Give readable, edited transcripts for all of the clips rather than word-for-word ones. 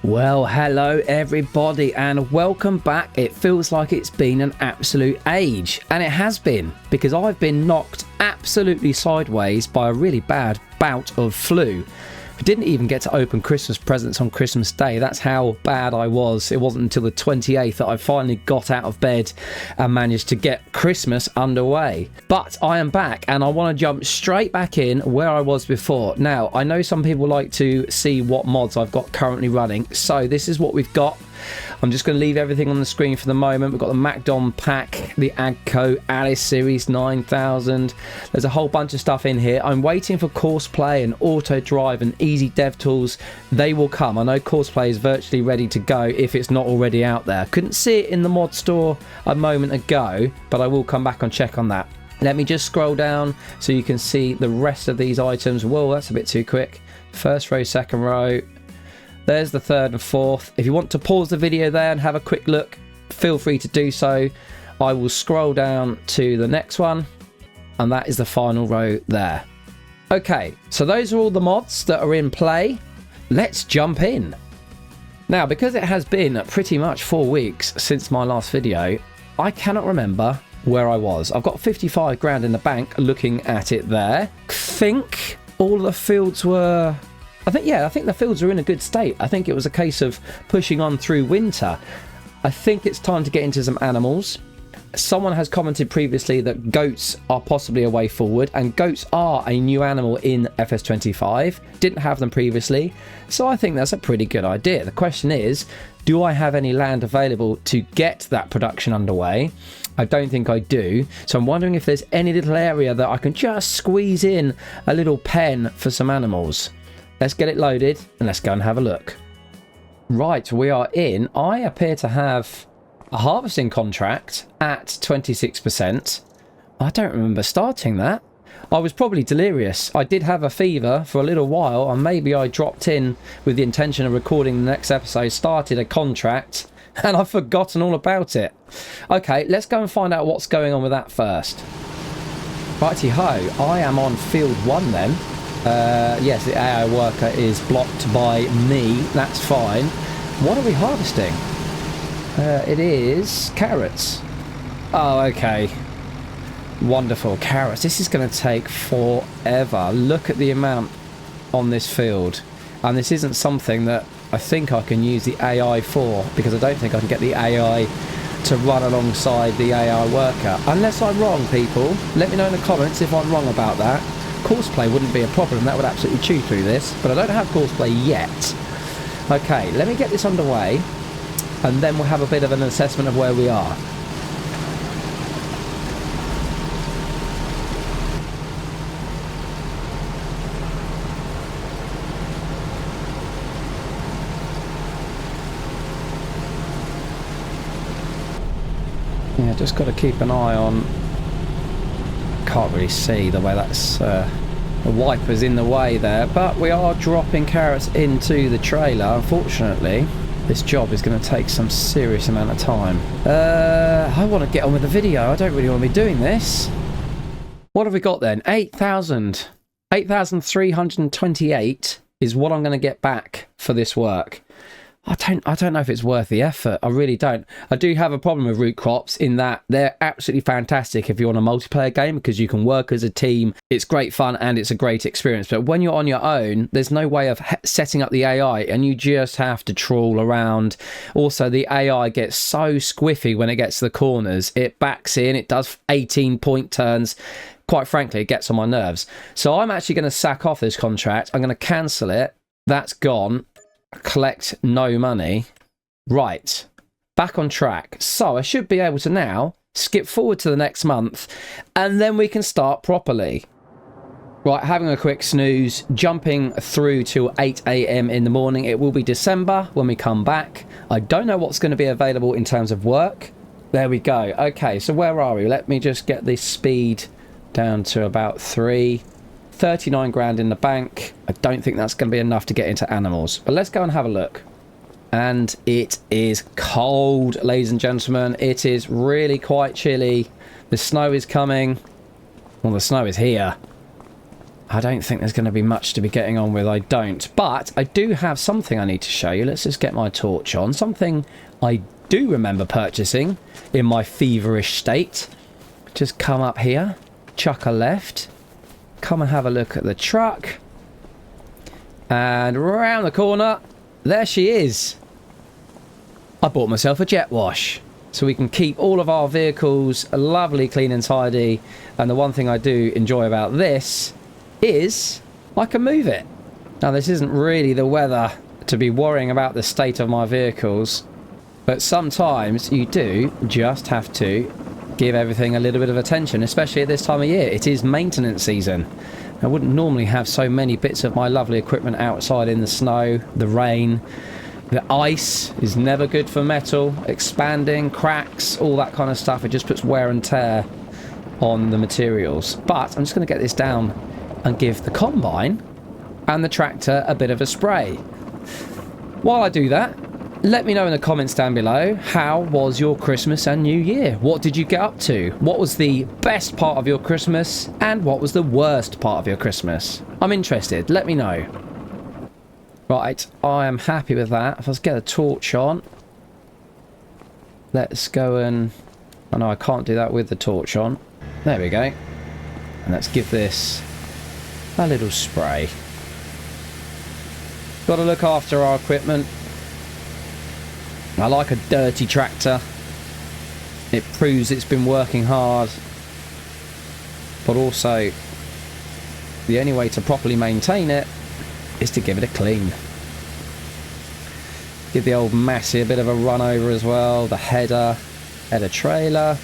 Well, hello everybody and welcome back. It feels like it's been an absolute age, and it has been, because I've been knocked absolutely sideways by a really bad bout of flu. I didn't even get to open Christmas presents on Christmas Day. That's how bad I was. It wasn't until the 28th that I finally got out of bed and managed to get Christmas underway. But I am back and I want to jump straight back in where I was before. Now, I know some people like to see what mods I've got currently running, so this is what we've got. I'm just going to leave everything on the screen for the moment. We've got the MacDon pack, the Agco Alice Series 9000. There's a whole bunch of stuff in here. I'm waiting for Courseplay and Auto Drive and Easy Dev Tools. They will come. I know Courseplay is virtually ready to go if it's not already out there. Couldn't see it in the mod store a moment ago, but I will come back and check on that. Let me just scroll down so you can see the rest of these items. Whoa, that's a bit too quick. First row, second row. There's the third and fourth. If you want to pause the video there and have a quick look, feel free to do so. I will scroll down to the next one, and that is the final row there. Okay, so those are all the mods that are in play. Let's jump in. Now, because it has been pretty much 4 weeks since my last video, I cannot remember where I was. I've got 55 grand in the bank looking at it there. I think all the fields were... I think the fields are in a good state. I think it was a case of pushing on through winter. I think it's time to get into some animals. Someone has commented previously that goats are possibly a way forward, and goats are a new animal in FS25. Didn't have them previously, so I think that's a pretty good idea. The question is, do I have any land available to get that production underway? I don't think I do, so I'm wondering if there's any little area that I can just squeeze in a little pen for some animals. Let's get it loaded and let's go and have a look. Right, we are in. I appear to have a harvesting contract at 26%. I don't remember starting that. I was probably delirious. I did have a fever for a little while, and maybe I dropped in with the intention of recording the next episode, started a contract, and I've forgotten all about it. Okay, let's go and find out what's going on with that first. Righty-ho, I am on field 1 then. Yes, the AI worker is blocked by me. That's fine. What are we harvesting? It is carrots. Oh, okay. Wonderful. Carrots. This is going to take forever. Look at the amount on this field. And this isn't something that I think I can use the AI for, because I don't think I can get the AI to run alongside the AI worker. Unless I'm wrong, people. Let me know in the comments if I'm wrong about that. Courseplay wouldn't be a problem, that would absolutely chew through this, but I don't have Courseplay yet. Okay, let me get this underway, and then we'll have a bit of an assessment of where we are. Yeah, just got to keep an eye on... Can't really see the way that's the wiper's in the way there, but we are dropping carrots into the trailer. Unfortunately, this job is going to take some serious amount of time. I want to get on with the video. I don't really want to be doing this. What have we got then? 8,328 is what I'm going to get back for this work. I don't know if it's worth the effort. I really don't. I do have a problem with root crops in that they're absolutely fantastic if you're on a multiplayer game, because you can work as a team. It's great fun and it's a great experience. But when you're on your own, there's no way of setting up the AI, and you just have to trawl around. Also, the AI gets so squiffy when it gets to the corners. It backs in, it does 18-point turns. Quite frankly, it gets on my nerves. So I'm actually going to sack off this contract. I'm going to cancel it. That's gone. Collect no money. Right, back on track. So I should be able to now skip forward to the next month, and then we can start properly. Right, having a quick snooze, jumping through to 8 AM in the morning. It will be December when we come back. I don't know what's going to be available in terms of work. There we go. Okay, so where are we? Let me just get this speed down to about 3. 39 grand in the bank. I don't think that's going to be enough to get into animals, but let's go and have a look. And it is cold, ladies and gentlemen. It is really quite chilly. The snow is coming. Well, the snow is here. I don't think there's going to be much to be getting on with. I don't. But I do have something I need to show you. Let's just get my torch on. Something I do remember purchasing in my feverish state. Just come up here. Chuck a left. Come and have a look at the truck. And round the corner, there she is. I bought myself a jet wash. So we can keep all of our vehicles lovely, clean and tidy. And the one thing I do enjoy about this is I can move it. Now this isn't really the weather to be worrying about the state of my vehicles, but sometimes you do just have to give everything a little bit of attention, especially at this time of year. It is maintenance season. I wouldn't normally have so many bits of my lovely equipment outside in the snow, the rain. The ice is never good for metal, expanding, cracks, all that kind of stuff. It just puts wear and tear on the materials. But I'm just going to get this down and give the combine and the tractor a bit of a spray. While I do that, let me know in the comments down below, how was your Christmas and New Year? What did you get up to? What was the best part of your Christmas and what was the worst part of your Christmas? I'm interested, let me know. Right, I am happy with that. Let's get a torch on. Let's go and... oh no, I can't do that with the torch on. There we go. And let's give this a little spray. Got to look after our equipment. I like a dirty tractor. It proves it's been working hard. But also, the only way to properly maintain it is to give it a clean. Give the old Massey a bit of a run over as well. The header trailer.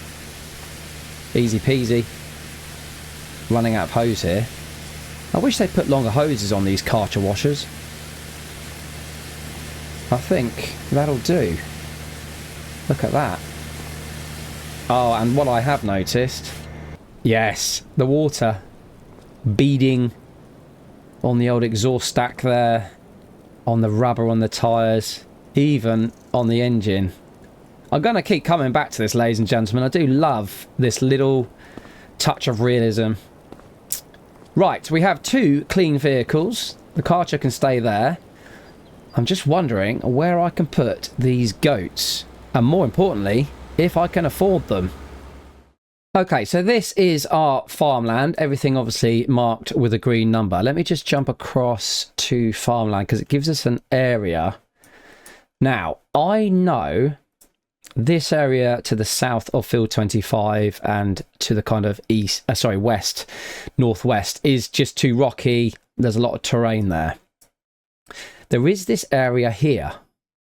Easy peasy. Running out of hose here. I wish they put longer hoses on these Karcher washers. I think that'll do. Look at that. Oh, and what I have noticed... yes, the water beading on the old exhaust stack there, on the rubber on the tyres, even on the engine. I'm going to keep coming back to this, ladies and gentlemen. I do love this little touch of realism. Right, we have two clean vehicles. The Karcher can stay there. I'm just wondering where I can put these goats. And more importantly, if I can afford them. Okay, so this is our farmland. Everything obviously marked with a green number. Let me just jump across to farmland because it gives us an area. Now, I know this area to the south of field 25 and to the kind of west, northwest is just too rocky. There's a lot of terrain there. There is this area here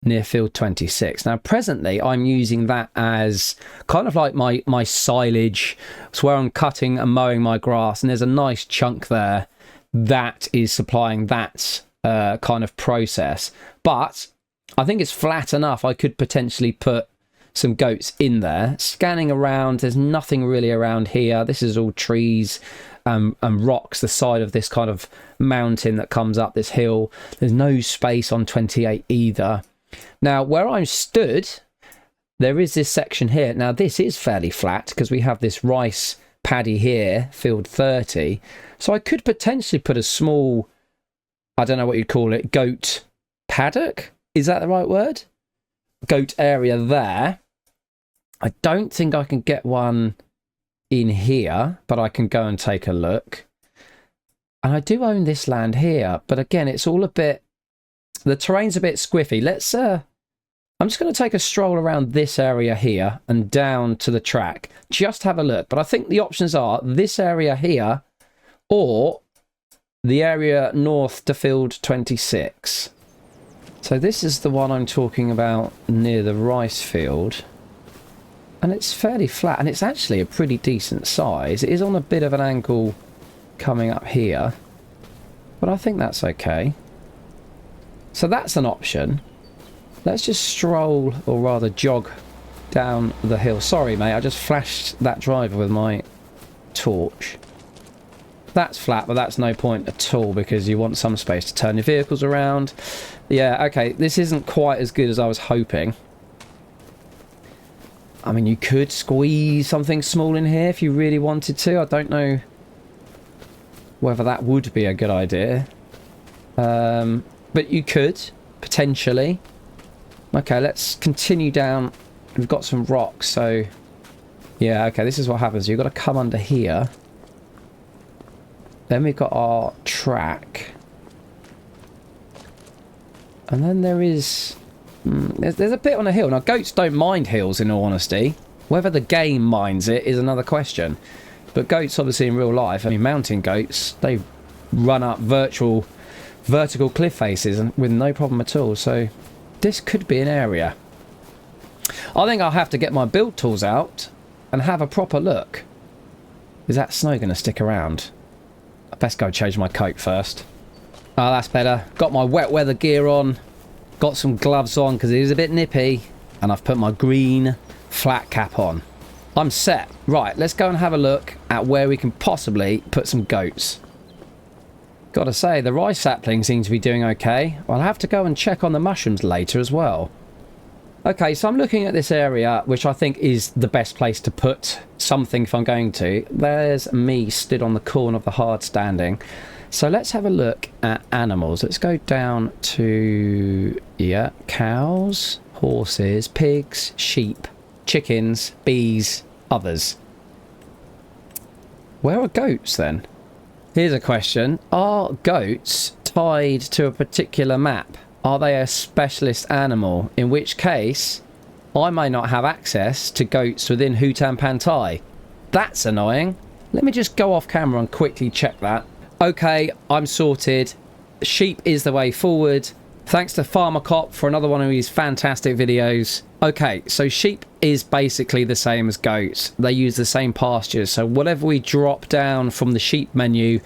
near field 26. Now, presently, I'm using that as kind of like my silage. It's where I'm cutting and mowing my grass, and there's a nice chunk there that is supplying that kind of process. But I think it's flat enough. I could potentially put some goats in there. Scanning around, there's nothing really around here. This is all trees and rocks, the side of this kind of mountain that comes up this hill. There's no space on 28 either. Now, where I'm stood, there is this section here. Now, this is fairly flat because we have this rice paddy here, field 30. So I could potentially put a small, I don't know what you'd call it, goat paddock? Is that the right word? Goat area there. I don't think I can get one in here, but I can go and take a look. And I do own this land here, but again, it's all a bit, the terrain's a bit squiffy. Let's I'm just going to take a stroll around this area here and down to the track, just have a look. But I think the options are this area here or the area north to field 26. So this is the one I'm talking about near the rice field. And it's fairly flat, and it's actually a pretty decent size. It is on a bit of an angle coming up here, but I think that's okay. So that's an option. Let's just stroll, or rather jog, down the hill. Sorry, mate, I just flashed that driver with my torch. That's flat, but that's no point at all because you want some space to turn your vehicles around. Yeah, okay, this isn't quite as good as I was hoping. I mean, you could squeeze something small in here if you really wanted to. I don't know whether that would be a good idea. But you could, potentially. Okay, let's continue down. We've got some rocks, so... Yeah, okay, this is what happens. You've got to come under here. Then we've got our track. And then there is... there's a bit on a hill. Now, goats don't mind hills, in all honesty. Whether the game minds it is another question. But goats, obviously, in real life, I mean, mountain goats, they run up vertical cliff faces and with no problem at all. So, this could be an area. I think I'll have to get my build tools out and have a proper look. Is that snow going to stick around? I best go change my coat first. Oh, that's better. Got my wet weather gear on. Got some gloves on because it is a bit nippy. And I've put my green flat cap on. I'm set. Right, let's go and have a look at where we can possibly put some goats. Gotta say, the rice saplings seem to be doing okay. I'll have to go and check on the mushrooms later as well. Okay, so I'm looking at this area, which I think is the best place to put something if I'm going to. There's me stood on the corner of the hard standing. So let's have a look at animals. Let's go down to, yeah, cows, horses, pigs, sheep, chickens, bees, others. Where are goats then? Here's a question. Are goats tied to a particular map? Are they a specialist animal? In which case, I may not have access to goats within Hutan Pantai. That's annoying. Let me just go off camera and quickly check that. Okay, I'm sorted. Sheep is the way forward. Thanks to Farmer Cop for another one of his fantastic videos. Okay, so sheep is basically the same as goats. They use the same pastures. So whatever we drop down from the sheep menu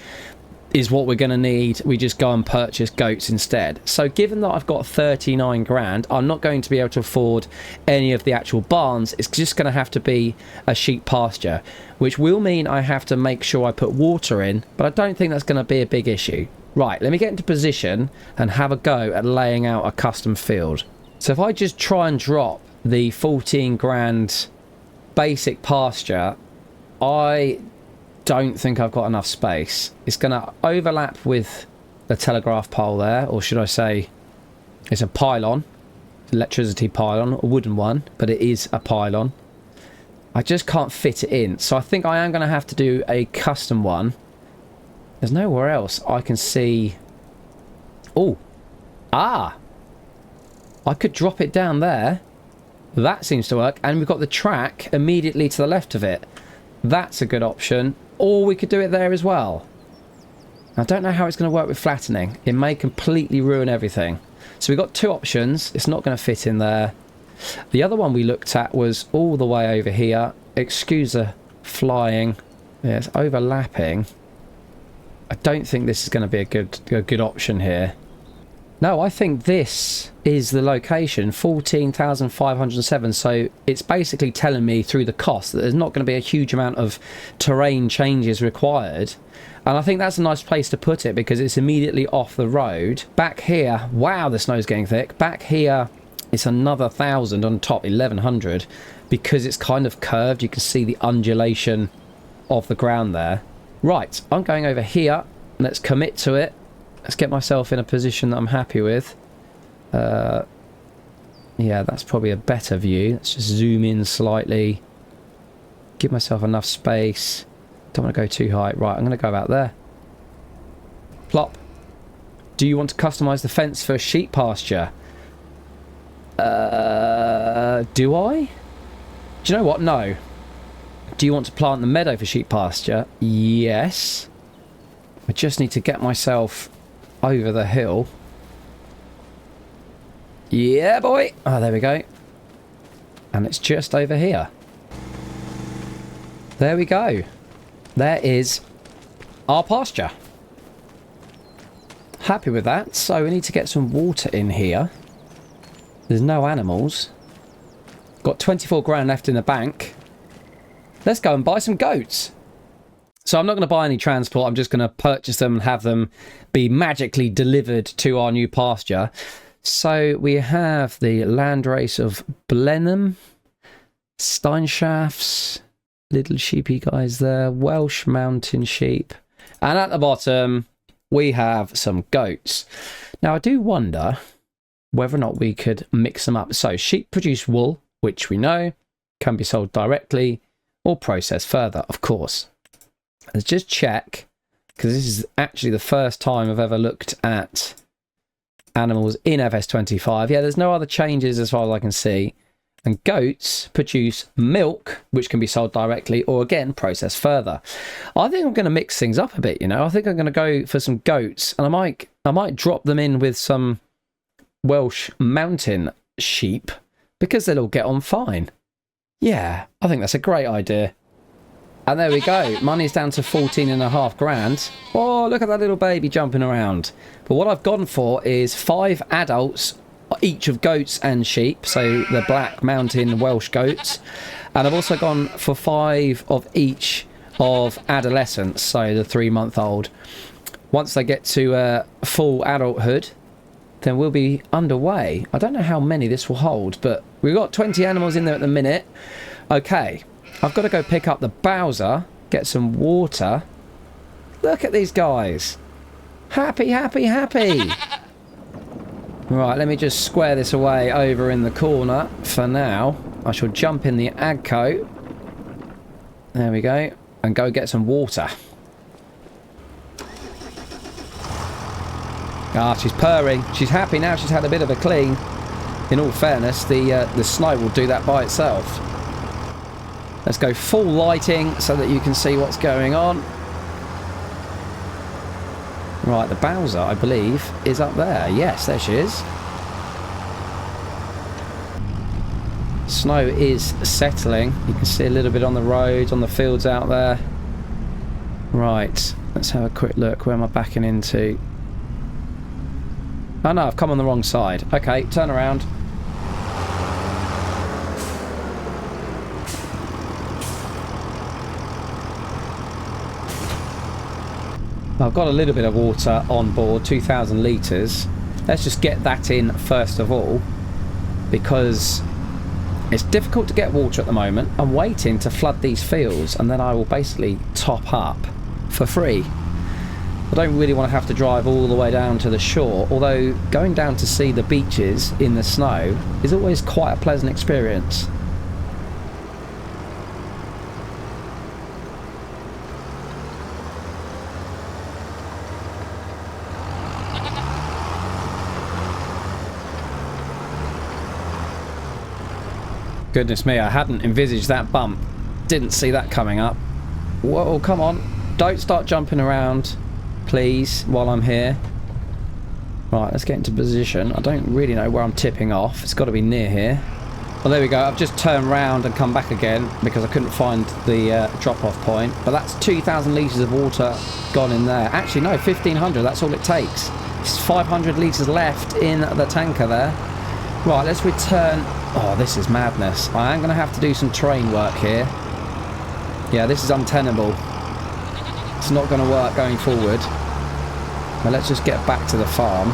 is what we're going to need. We just go and purchase goats instead. So given that I've got 39 grand, I'm not going to be able to afford any of the actual barns. It's just going to have to be a sheep pasture, which will mean I have to make sure I put water in, but I don't think that's going to be a big issue. Right, let me get into position and have a go at laying out a custom field. So if I just try and drop the 14 grand basic pasture, I don't think I've got enough space. It's going to overlap with the telegraph pole there, or should I say it's a pylon, electricity pylon, a wooden one, but it is a pylon. I just can't fit it in, so I think I am going to have to do a custom one. There's nowhere else I can see. Oh, I could drop it down there. That seems to work, and we've got the track immediately to the left of it. That's a good option. Or we could do it there as well. I don't know how it's going to work with flattening. It may completely ruin everything. So we've got two options. It's not going to fit in there. The other one we looked at was all the way over here. Excuse the flying. Yeah, it's overlapping. I don't think this is going to be a good option here. No, I think this is the location, 14,507. So it's basically telling me through the cost that there's not going to be a huge amount of terrain changes required. And I think that's a nice place to put it because it's immediately off the road. Back here, wow, the snow's getting thick. Back here, it's another 1,000 on top, 1,100. Because it's kind of curved, you can see the undulation of the ground there. Right, I'm going over here. Let's commit to it. Let's get myself in a position that I'm happy with. Yeah, that's probably a better view. Let's just zoom in slightly. Give myself enough space. Don't want to go too high. Right, I'm going to go about there. Plop. Do you want to customize the fence for sheep pasture? Do I? Do you know what? No. Do you want to plant the meadow for sheep pasture? Yes. I just need to get myself over the hill. Yeah, boy. Oh, there we go. And it's just over here. There we go. There is our pasture. Happy with that. So we need to get some water in here. There's no animals. Got 24 grand left in the bank. Let's go and buy some goats. So I'm not going to buy any transport. I'm just going to purchase them and have them be magically delivered to our new pasture. So we have the landrace of Blenheim, Steinschafts, little sheepy guys there, Welsh mountain sheep. And at the bottom, we have some goats. Now, I do wonder whether or not we could mix them up. So, sheep produce wool, which we know can be sold directly or processed further, of course. Let's just check, because this is actually the first time I've ever looked at animals in FS25. Yeah, there's no other changes as far as I can see. And goats produce milk, which can be sold directly or, again, processed further. I think I'm going to mix things up a bit, you know. I think I'm going to go for some goats, and I might drop them in with some Welsh mountain sheep, because they'll all get on fine. Yeah, I think that's a great idea. And there we go. Money's down to 14.5 grand. Oh, look at that little baby jumping around. But what I've gone for is 5 adults, each of goats and sheep. So the black mountain Welsh goats. And I've also gone for 5 of each of adolescents. So the 3-month-old. Once they get to full adulthood, then we'll be underway. I don't know how many this will hold, but we've got 20 animals in there at the minute. Okay, I've got to go pick up the Bowser, get some water. Look at these guys. Happy, happy, happy. Right, let me just square this away over in the corner for now. I shall jump in the ag coat. There we go. And go get some water. Ah, she's purring. She's happy now. She's had a bit of a clean. In all fairness, the snow will do that by itself. Let's go full lighting so that you can see what's going on. Right, the Bowser, I believe, is up there. Yes, there she is. Snow is settling. You can see a little bit on the roads, on the fields out there. Right, let's have a quick look. Where am I backing into? Oh no, I've come on the wrong side. Okay, turn around. I've got a little bit of water on board, 2,000 litres. Let's just get that in first of all, because it's difficult to get water at the moment. I'm waiting to flood these fields, and then I will basically top up for free. I don't really want to have to drive all the way down to the shore, although going down to see the beaches in the snow is always quite a pleasant experience. Goodness me, I hadn't envisaged that bump. Didn't see that coming up. Whoa, come on. Don't start jumping around, please, while I'm here. Right, let's get into position. I don't really know where I'm tipping off. It's got to be near here. Well, there we go. I've just turned round and come back again because I couldn't find the drop-off point. But that's 2,000 litres of water gone in there. Actually, no, 1,500. That's all it takes. It's 500 litres left in the tanker there. Right, let's return. Oh, this is madness. I am going to have to do some terrain work here. Yeah, this is untenable. It's not going to work going forward. But let's just get back to the farm.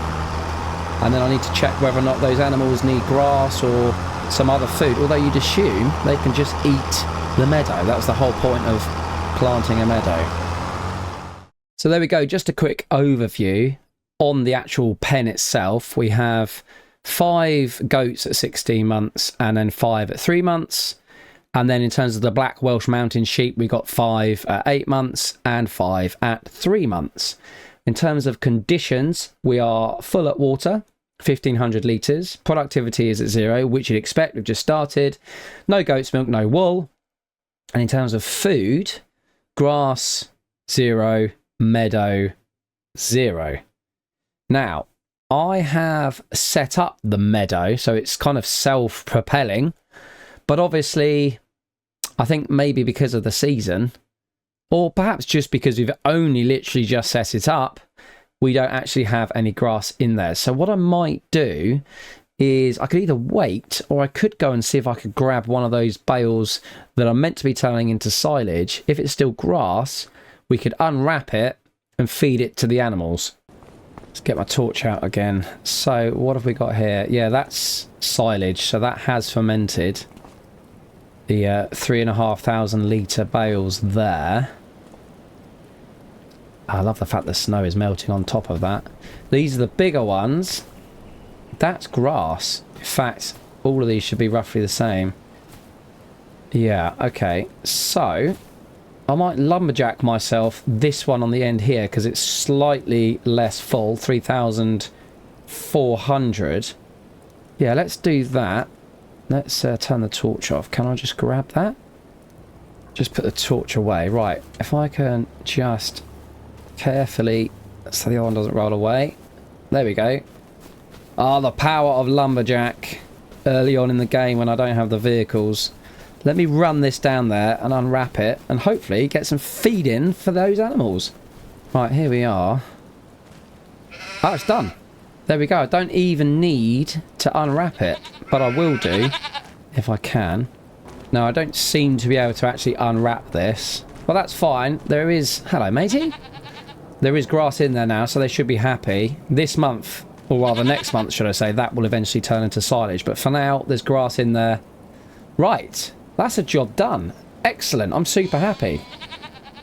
And then I need to check whether or not those animals need grass or some other food. Although you'd assume they can just eat the meadow. That was the whole point of planting a meadow. So there we go. Just a quick overview on the actual pen itself. We have 5 goats at 16 months and then 5 at 3 months. And then in terms of the black Welsh mountain sheep, we got 5 at 8 months and 5 at 3 months. In terms of conditions, we are full at water, 1,500 litres. Productivity is at 0, which you'd expect. We've just started. No goat's milk, no wool. And in terms of food, grass, 0, meadow, 0. Now, I have set up the meadow, so it's kind of self-propelling. But obviously, I think maybe because of the season, or perhaps just because we've only literally just set it up, we don't actually have any grass in there. So what I might do is I could either wait, or I could go and see if I could grab one of those bales that are meant to be turning into silage. If it's still grass, we could unwrap it and feed it to the animals. Let's get my torch out again. So what have we got here? Yeah, that's silage, so that has fermented. The 3,500 litre bales there. I love the fact the snow is melting on top of that. These are the bigger ones. That's grass. In fact, all of these should be roughly the same. Yeah, okay. So, I might lumberjack myself this one on the end here because it's slightly less full. 3,400. Yeah, let's do that. Let's turn the torch off. Can I just grab that? Just put the torch away. Right, if I can just carefully, so the other one doesn't roll away. There we go. Ah, the power of lumberjack early on in the game when I don't have the vehicles. Let me run this down there and unwrap it and hopefully get some feed in for those animals. Right, here we are. Oh, it's done. There we go. I don't even need to unwrap it, but I will do if I can. No, I don't seem to be able to actually unwrap this. Well, that's fine. There is... Hello, matey. There is grass in there now, so they should be happy. This month, or rather next month, should I say, that will eventually turn into silage. But for now, there's grass in there. Right. That's a job done. Excellent. I'm super happy.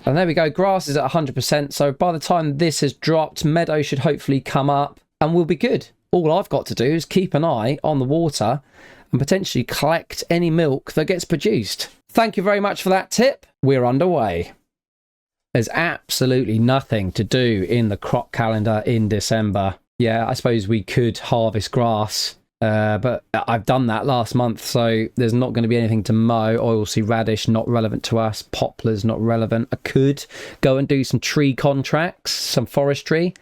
And there we go. Grass is at 100%. So by the time this has dropped, meadow should hopefully come up and we'll be good. All I've got to do is keep an eye on the water and potentially collect any milk that gets produced. Thank you very much for that tip. We're underway. There's absolutely nothing to do in the crop calendar in December. Yeah, I suppose we could harvest grass, but I've done that last month, so there's not going to be anything to mow. Oilseed radish, not relevant to us. Poplars, not relevant. I could go and do some tree contracts, some forestry.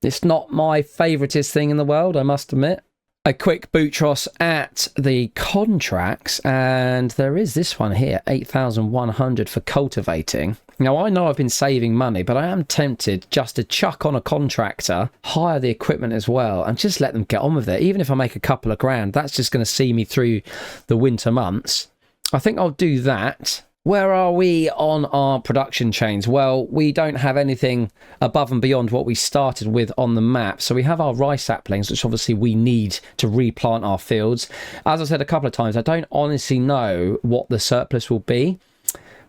It's not my favouriteest thing in the world, I must admit. A quick boutros at the contracts, and there is this one here, 8,100 for cultivating. Now, I know I've been saving money, but I am tempted just to chuck on a contractor, hire the equipment as well, and just let them get on with it. Even if I make a couple of grand, that's just going to see me through the winter months. I think I'll do that. Where are we on our production chains? Well, we don't have anything above and beyond what we started with on the map. So we have our rice saplings, which obviously we need to replant our fields. As I said a couple of times, I don't honestly know what the surplus will be,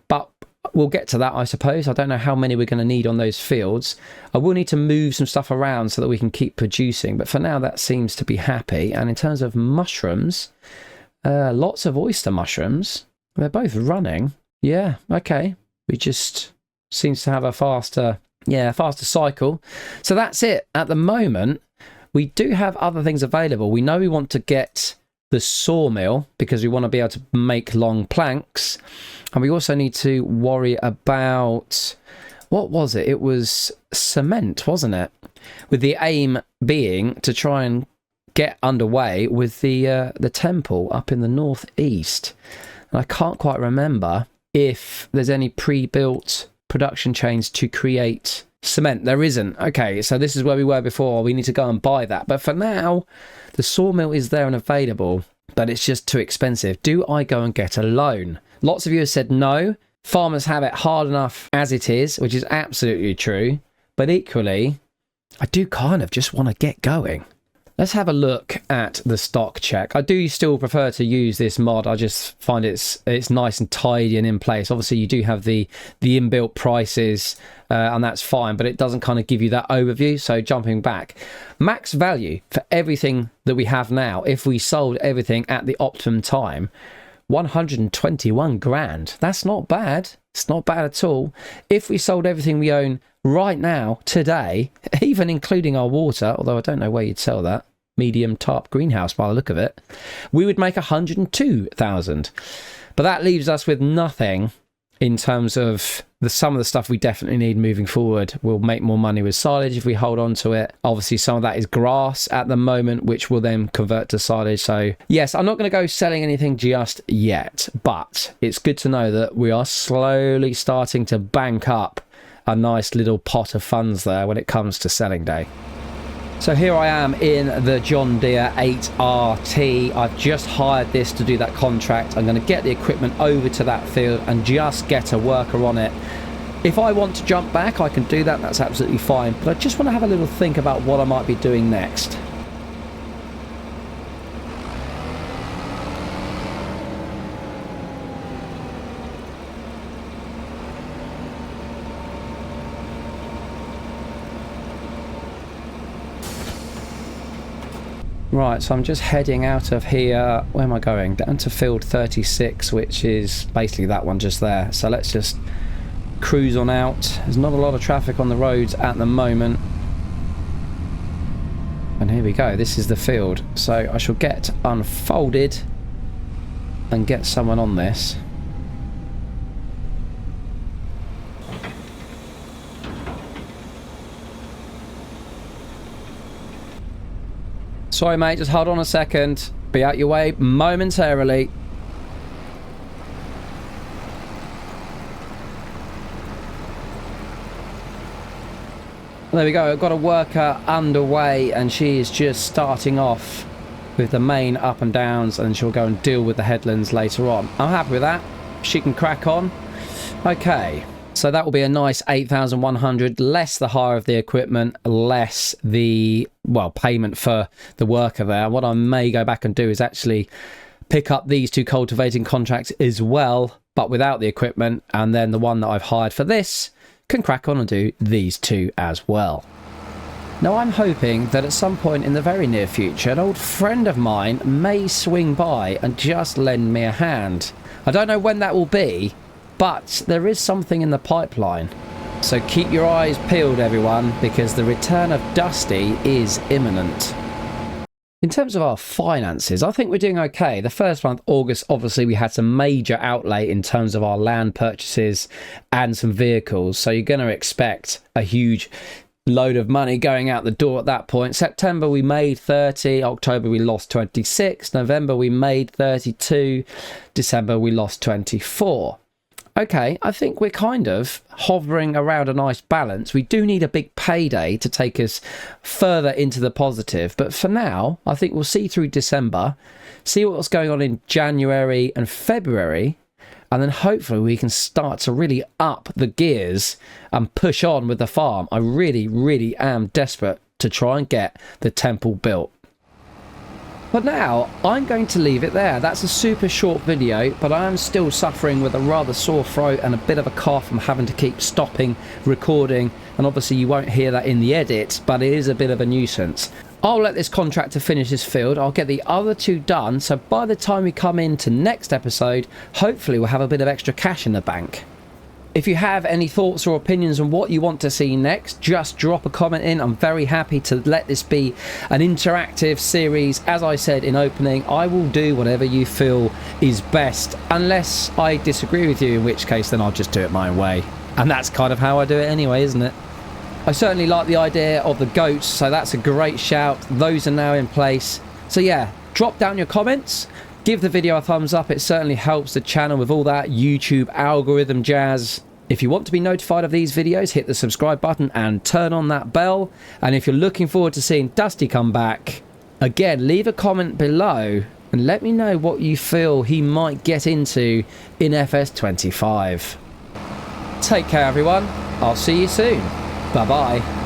but we'll get to that, I suppose. I don't know how many we're going to need on those fields. I will need to move some stuff around so that we can keep producing. But for now, that seems to be happy. And in terms of mushrooms, lots of oyster mushrooms. They're both running. Yeah, okay. We just seems to have a faster cycle. So that's it. At the moment, we do have other things available. We know we want to get the sawmill because we want to be able to make long planks. And we also need to worry about, what was it? It was cement, wasn't it? With the aim being to try and get underway with the temple up in the northeast. And I can't quite remember if there's any pre-built production chains to create cement. There isn't. Okay, so this is where we were before. We need to go and buy that. But for now, the sawmill is there and available, but it's just too expensive. Do I go and get a loan? Lots of you have said no. Farmers have it hard enough as it is, which is absolutely true. But equally, I do kind of just want to get going. Let's have a look at the stock check. I do still prefer to use this mod. I just find it's nice and tidy and in place. Obviously, you do have the inbuilt prices, and that's fine, but it doesn't kind of give you that overview. So jumping back, max value for everything that we have now, if we sold everything at the optimum time, 121 grand. That's not bad. It's not bad at all. If we sold everything we own right now, today, even including our water, although I don't know where you'd sell that, medium tarp greenhouse by the look of it, we would make 102,000. But that leaves us with nothing in terms of some of the stuff we definitely need moving forward. We'll make more money with silage if we hold on to it. Obviously, some of that is grass at the moment, which will then convert to silage. So yes, I'm not going to go selling anything just yet, but it's good to know that we are slowly starting to bank up a nice little pot of funds there when it comes to selling day. So here I am in the John Deere 8RT. I've just hired this to do that contract. I'm going to get the equipment over to that field and just get a worker on it. If I want to jump back, I can do that. That's absolutely fine. But I just want to have a little think about what I might be doing next. Right, so I'm just heading out of here. Where am I going? Down to field 36, which is basically that one just there. So let's just cruise on out. There's not a lot of traffic on the roads at the moment. And here we go. This is the field. So I shall get unfolded and get someone on this. Sorry mate, just hold on a second. Be out your way momentarily. There we go, I've got a worker underway and she is just starting off with the main up and downs, and she'll go and deal with the headlands later on. I'm happy with that. She can crack on. Okay, so that will be a nice 8,100, less the hire of the equipment, less the, well, payment for the worker there. What I may go back and do is actually pick up these 2 cultivating contracts as well, but without the equipment, and then the one that I've hired for this can crack on and do these 2 as well. Now I'm hoping that at some point in the very near future an old friend of mine may swing by and just lend me a hand. I don't know when that will be, but there is something in the pipeline. So keep your eyes peeled everyone, because the return of Dusty is imminent. In terms of our finances, I think we're doing okay. The first month, August, obviously we had some major outlay in terms of our land purchases and some vehicles. So you're going to expect a huge load of money going out the door at that point. September we made 30, October we lost 26, November we made 32, December we lost 24. Okay, I think we're kind of hovering around a nice balance. We do need a big payday to take us further into the positive, but for now I think we'll see through December, see what's going on in January and February, and then hopefully we can start to really up the gears and push on with the farm. I really am desperate to try and get the temple built. But now I'm going to leave it there. That's a super short video, but I am still suffering with a rather sore throat and a bit of a cough. I'm having to keep stopping recording, and obviously you won't hear that in the edit, but it is a bit of a nuisance. I'll let this contractor finish his field. I'll get the other 2 done, so by the time we come into next episode, hopefully we'll have a bit of extra cash in the bank. If you have any thoughts or opinions on what you want to see next, just drop a comment in. I'm very happy to let this be an interactive series. As I said in opening, I will do whatever you feel is best, unless I disagree with you, in which case then I'll just do it my way. And that's kind of how I do it anyway, isn't it? I certainly like the idea of the goats, so that's a great shout. Those are now in place. So yeah, drop down your comments. Give the video a thumbs up. It certainly helps the channel with all that YouTube algorithm jazz. If you want to be notified of these videos, hit the subscribe button and turn on that bell. And if you're looking forward to seeing Dusty come back, again, leave a comment below and let me know what you feel he might get into in FS25. Take care, everyone. I'll see you soon. Bye-bye.